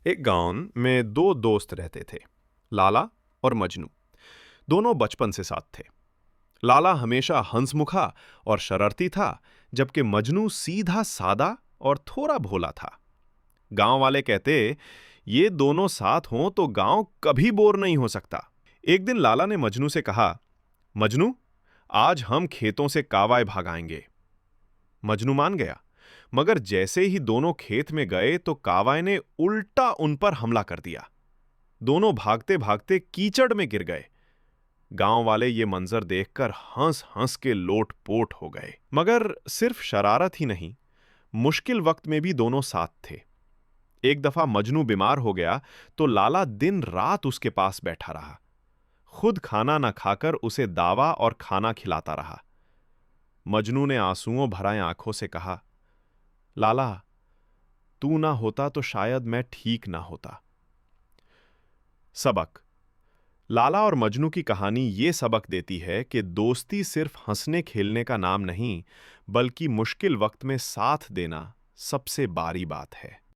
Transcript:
एक गांव में दो दोस्त रहते थे, लाला और मजनू। दोनों बचपन से साथ थे। लाला हमेशा हंसमुखा और शरारती था, जबकि मजनू सीधा सादा और थोड़ा भोला था। गांव वाले कहते, ये दोनों साथ हों तो गांव कभी बोर नहीं हो सकता। एक दिन लाला ने मजनू से कहा, मजनू, आज हम खेतों से कावाय भागाएंगे। मजनू मान गया, मगर जैसे ही दोनों खेत में गए तो कावाय ने उल्टा उन पर हमला कर दिया। दोनों भागते भागते कीचड़ में गिर गए। गांव वाले ये मंजर देखकर हंस हंस के लोटपोट हो गए। मगर सिर्फ शरारत ही नहीं, मुश्किल वक्त में भी दोनों साथ थे। एक दफा मजनू बीमार हो गया तो लाला दिन रात उसके पास बैठा रहा। खुद खाना न खाकर उसे दावा और खाना खिलाता रहा। मजनू ने आंसुओं भराए आंखों से कहा, लाला, तू ना होता तो शायद मैं ठीक ना होता। सबक: लाला और मजनू की कहानी ये सबक देती है कि दोस्ती सिर्फ हंसने खेलने का नाम नहीं, बल्कि मुश्किल वक्त में साथ देना सबसे बड़ी बात है।